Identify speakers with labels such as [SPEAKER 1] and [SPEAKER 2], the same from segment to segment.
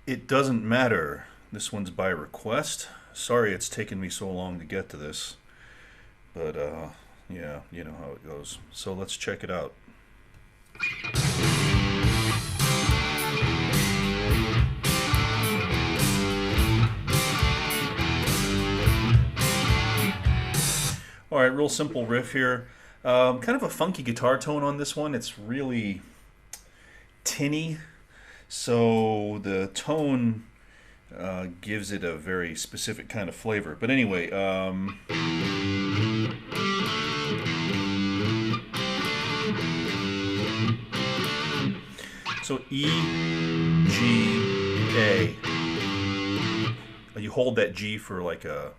[SPEAKER 1] It doesn't matter. This one's by request. Sorry it's taken me so long to get to this. But, yeah, you know how it goes. So let's check it out. Alright, real simple riff here. Kind of a funky guitar tone on this one. It's really tinny. So the tone gives it a very specific kind of flavor. But anyway, so E, G, A. You hold that G for like an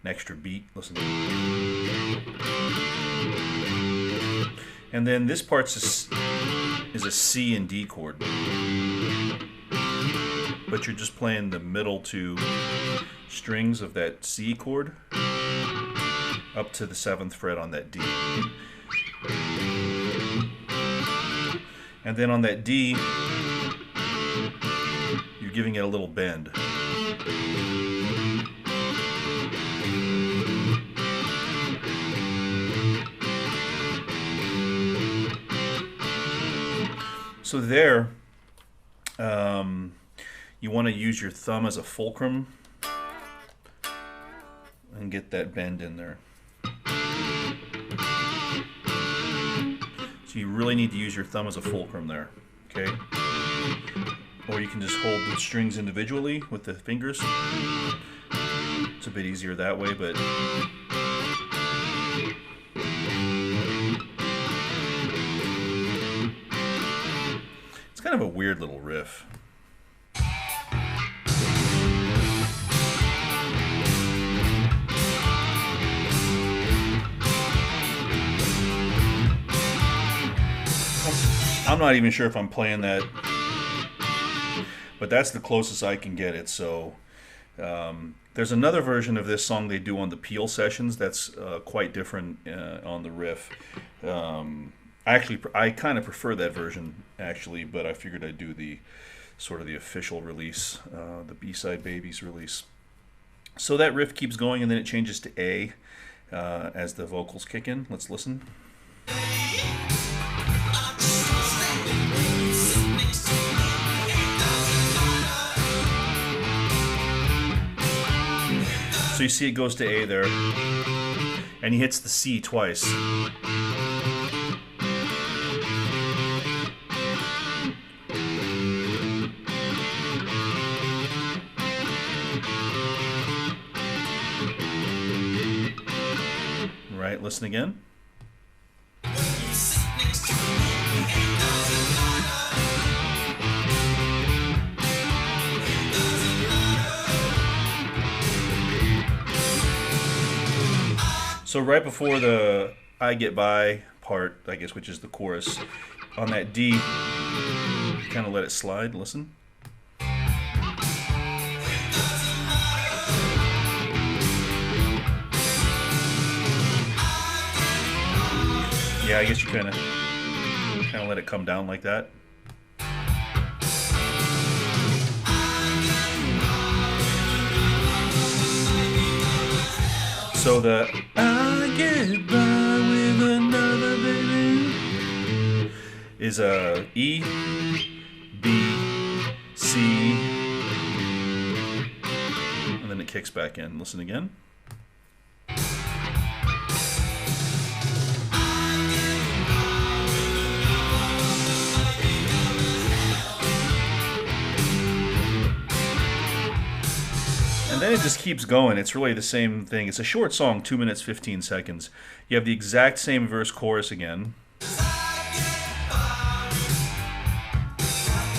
[SPEAKER 1] extra beat. Listen. And then this part's is a C and D chord. But you're just playing the middle two strings of that C chord up to the 7th fret on that D. And then on that D, you're giving it a little bend. So there, you want to use your thumb as a fulcrum and get that bend in there. So you really need to use your thumb as a fulcrum there, okay? Or you can just hold the strings individually with the fingers. It's a bit easier that way, but it's kind of a weird little riff. I'm not even sure if I'm playing that, but that's the closest I can get it. So there's another version of this song they do on the Peel sessions that's quite different on the riff. I kind of prefer that version actually, but I figured I'd do the sort of the official release, the B-side Babies release. So that riff keeps going and then it changes to A as the vocals kick in. Let's listen. So you see it goes to A there, and he hits the C twice. Right, listen again. So right before the I Get By part, I guess, which is the chorus, on that D, kind of let it slide. Listen. Yeah, I guess you kind of let it come down like that. So the I get by with another baby is a E, B, C, and then it kicks back in. Listen again. And then it just keeps going. It's really the same thing. It's a short song, 2 minutes, 15 seconds. You have the exact same verse chorus again.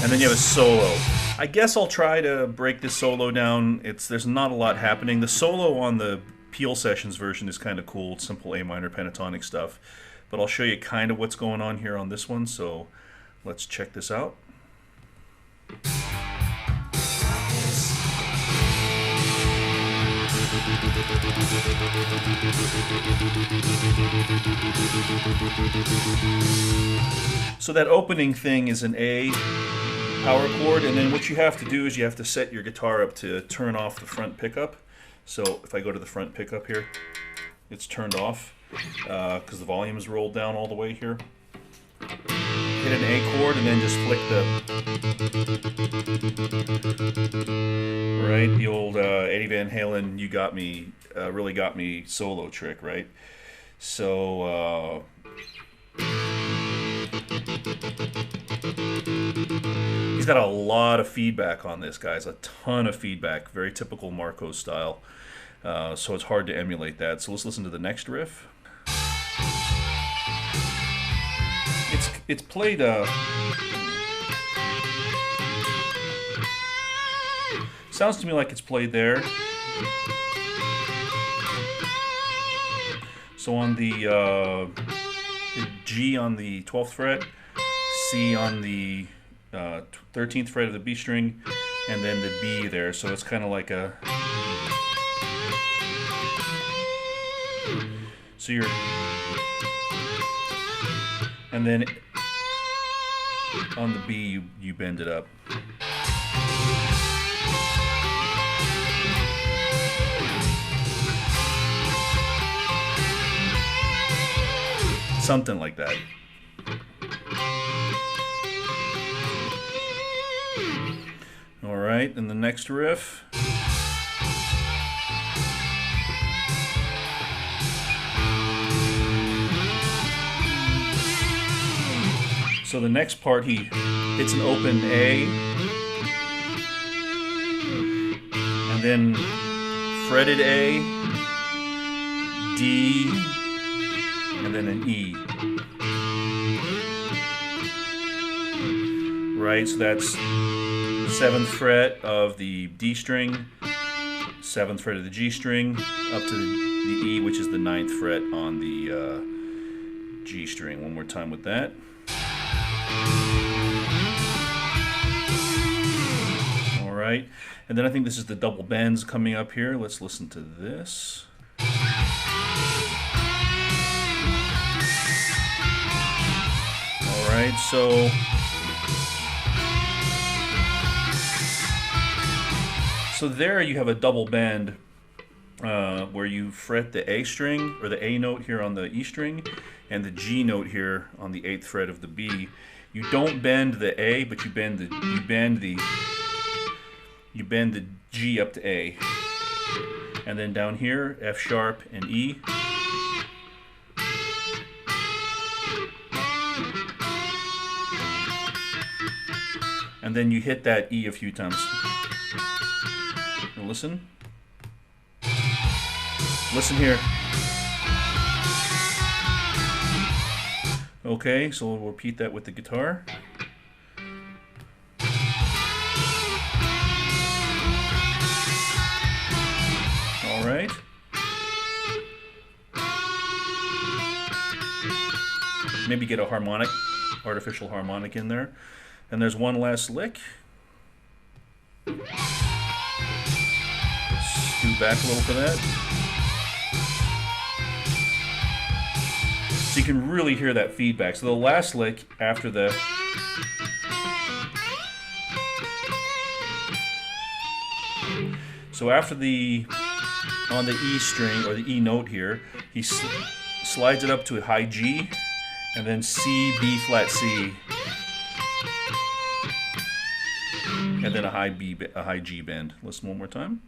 [SPEAKER 1] And then you have a solo. I guess I'll try to break this solo down. There's not a lot happening. The solo on the Peel Sessions version is kind of cool. It's simple A minor pentatonic stuff. But I'll show you kind of what's going on here on this one. So let's check this out. So that opening thing is an A, power chord, and then what you have to do is you have to set your guitar up to turn off the front pickup. So if I go to the front pickup here, it's turned off because the volume is rolled down all the way here. Hit an A chord and then just flick the old Eddie Van Halen "You Got Me," really got me solo trick, right? So he's got a lot of feedback on this, guys. A ton of feedback. Very typical Marco style. So it's hard to emulate that. So let's listen to the next riff. It's played. Sounds to me like it's played there. So on the G on the 12th fret, C on the 13th fret of the B string, and then the B there. So it's kind of like a. So you're. And then on the B, you bend it up. Something like that. All right, and the next riff. So the next part, it's an open A, and then fretted A, D, and then an E. Right, so that's 7th fret of the D string, 7th fret of the G string, up to the E, which is the 9th fret on the G string. One more time with that. All right, and then I think this is the double bends coming up here. Let's listen to this. All right, so there you have a double bend where you fret the A string, or the A note here on the E string, and the G note here on the 8th fret of the B. You don't bend the A, but you bend the G up to A, and then down here F sharp and E. And then you hit that E a few times. Now listen. Listen here. Okay, so we'll repeat that with the guitar. All right. Maybe get a harmonic, artificial harmonic in there. And there's one last lick. Scoot back a little for that. So you can really hear that feedback. So the last lick after the on the E string, or the E note here, he slides it up to a high G, and then C, B flat C, and then a high G bend. Listen one more time.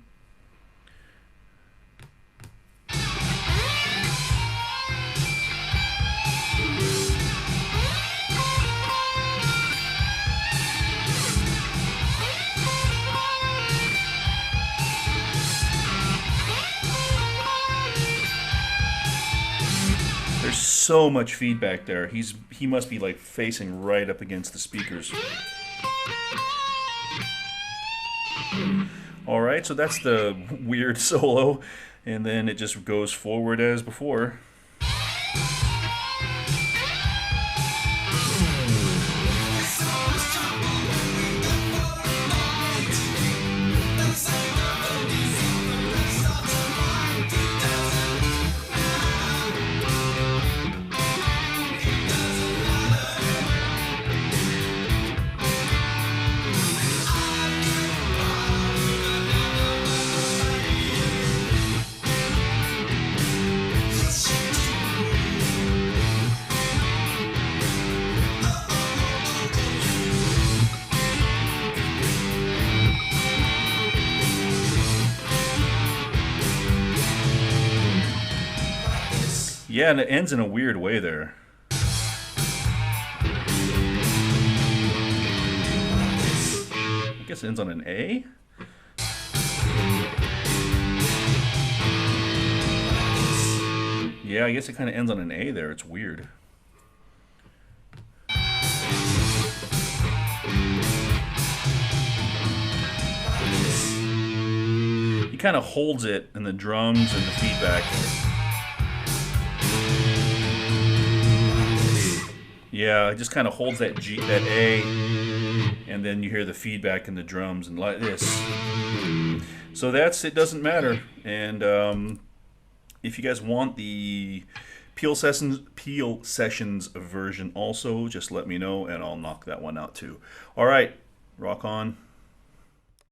[SPEAKER 1] There's so much feedback there. He must be like facing right up against the speakers. All right, so that's the weird solo, and then it just goes forward as before. Yeah, and it ends in a weird way there. I guess it ends on an A? Yeah, I guess it kind of ends on an A there. It's weird. He kind of holds it in the drums and the feedback. Yeah, it just kind of holds that G, that A, and then you hear the feedback in the drums and like this. So that's it. Doesn't matter. And if you guys want the Peel Sessions version also, just let me know and I'll knock that one out too. All right, rock on.